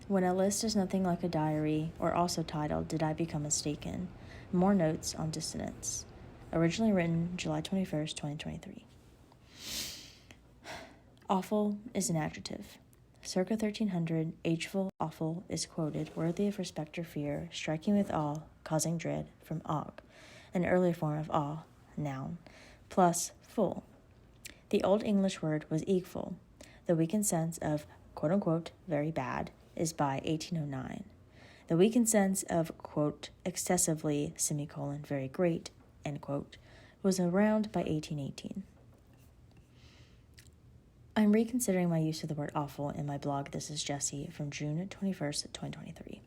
When a list is nothing like a diary, or also titled, Did I Become Mistaken? More Notes on Dissonance. Originally written July 21st, 2023. Awful is an adjective. Circa 1300, ageful, awful is quoted, worthy of respect or fear, striking with awe, causing dread, from aug, an earlier form of awe, noun, plus full. The Old English word was egful. The weakened sense of, quote-unquote, very bad, is by 1809. The weakened sense of, quote, excessively, semicolon, very great, end quote, was around by 1818. I'm reconsidering my use of the word awful in my blog This is Jessie from June 21st, 2023.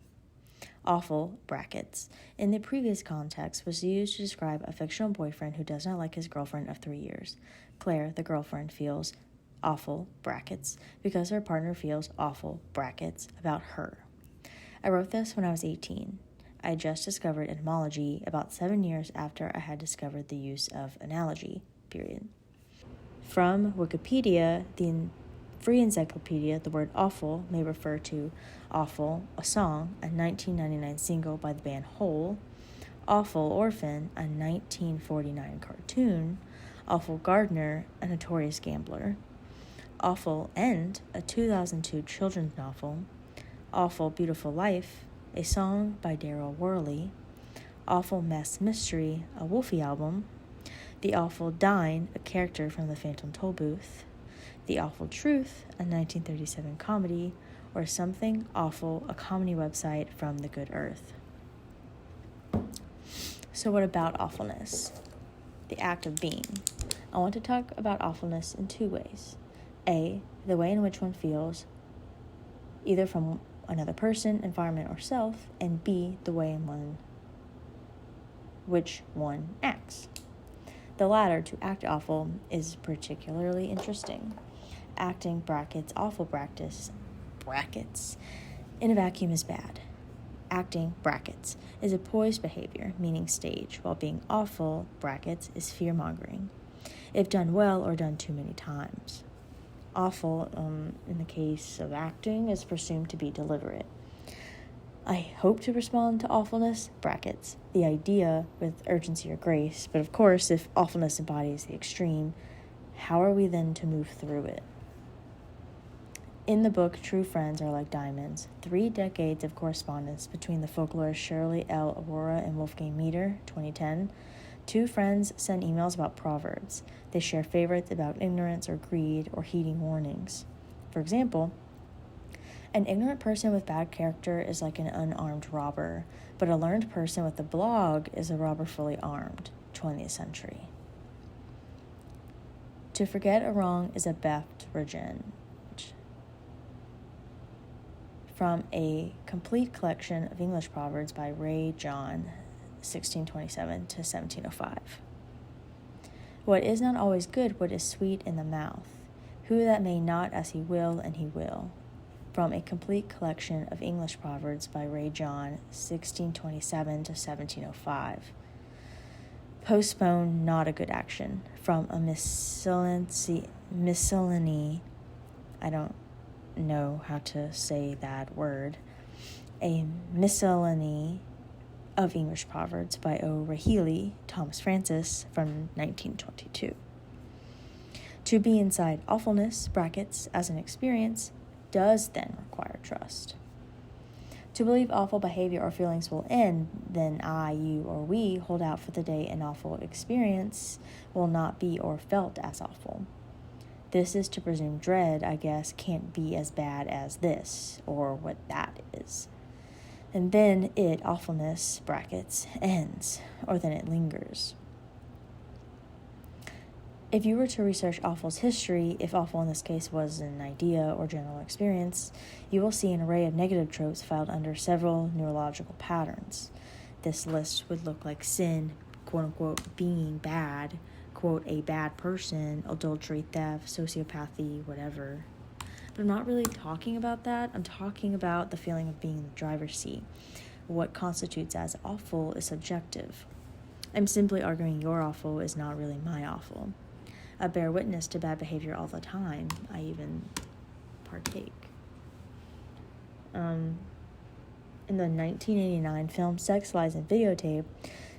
Awful, brackets, in the previous context was used to describe a fictional boyfriend who does not like his girlfriend of 3 years. Claire, the girlfriend, feels awful, brackets, because her partner feels awful, brackets, about her. I wrote this when I was 18. I had just discovered etymology about 7 years after I had discovered the use of analogy, period. From Wikipedia, the free encyclopedia, the word awful may refer to Awful, a song, a 1999 single by the band Hole, Awful Orphan, a 1949 cartoon, Awful Gardener, a notorious gambler, Awful End, a 2002 children's novel, Awful Beautiful Life, a song by Daryl Worley, Awful Mess Mystery, a Wolfie album, The Awful Dine, a character from the Phantom Tollbooth, The Awful Truth, a 1937 comedy, or Something Awful, a comedy website from the Good Earth. So what about awfulness? The act of being. I want to talk about awfulness in two ways. A, the way in which one feels, either from another person, environment, or self, and B, the way in which one acts. The latter, to act awful, is particularly interesting. Acting, brackets, awful brackets, in a vacuum is bad. Acting, brackets, is a poised behavior, meaning stage, while being awful, brackets, is fear-mongering, if done well or done too many times. Awful, in the case of acting, is presumed to be deliberate. I hope to respond to awfulness, brackets, the idea with urgency or grace, but of course, if awfulness embodies the extreme, how are we then to move through it? In the book, True Friends Are Like Diamonds, 3 decades of correspondence between the folklorist Shirley L. Aurora and Wolfgang Meter, 2010, 2 friends send emails about proverbs. They share favorites about ignorance or greed or heeding warnings. For example, an ignorant person with bad character is like an unarmed robber, but a learned person with a blog is a robber fully armed, 20th century. To forget a wrong is a theft revenge. From a complete collection of English proverbs by Ray John, 1627 to 1705. What is not always good, what is sweet in the mouth. Who that may not as he will, and he will. From a complete collection of English proverbs by Ray John, 1627 to 1705. Postpone not a good action. From a miscellany, I don't know how to say that word, a miscellany of English proverbs by O'Reilly, Thomas Francis, from 1922. To be inside awfulness, brackets, as an experience, does then require trust. To believe awful behavior or feelings will end, then I, you, or we hold out for the day an awful experience will not be or felt as awful. This is to presume dread, I guess, can't be as bad as this, or what that is. And then it, awfulness, brackets, ends, or then it lingers. If you were to research awful's history, if awful in this case was an idea or general experience, you will see an array of negative tropes filed under several neurological patterns. This list would look like sin, quote-unquote, being bad, quote, a bad person, adultery, theft, sociopathy, whatever. But I'm not really talking about that. I'm talking about the feeling of being in the driver's seat. What constitutes as awful is subjective. I'm simply arguing your awful is not really my awful. I bear witness to bad behavior all the time. I even partake. In the 1989 film Sex, Lies, and Videotape,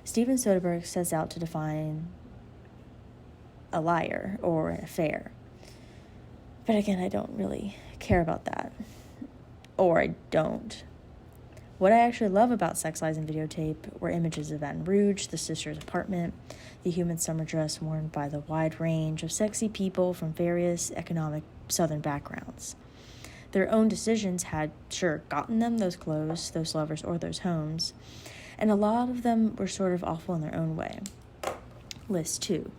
Steven Soderbergh sets out to define a liar or an affair. But again, I don't really care about that. Or I don't. What I actually love about Sex, Lies, and Videotape were images of Baton Rouge, the sisters' apartment, the human summer dress worn by the wide range of sexy people from various economic Southern backgrounds. Their own decisions had, sure, gotten them those clothes, those lovers, or those homes, and a lot of them were sort of awful in their own way. List 2.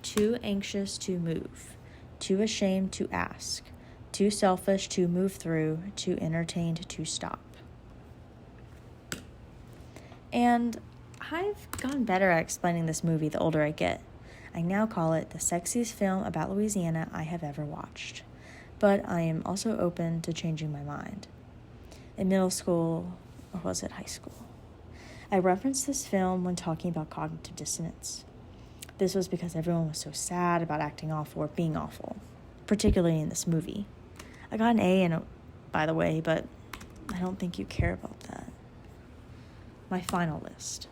Too anxious to move, too ashamed to ask, too selfish to move through, too entertained to stop. And I've gotten better at explaining this movie the older I get. I now call it the sexiest film about Louisiana I have ever watched. But I am also open to changing my mind. In middle school, or was it high school, I referenced this film when talking about cognitive dissonance. This was because everyone was so sad about acting awful or being awful, particularly in this movie. I got an A in it, by the way, but I don't think you care about that. My final list.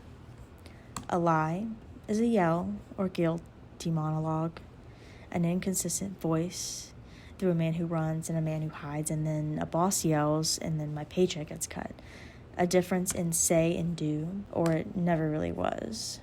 A lie is a yell or guilty monologue, an inconsistent voice through a man who runs and a man who hides, and then a boss yells, and then my paycheck gets cut. A difference in say and do, or it never really was.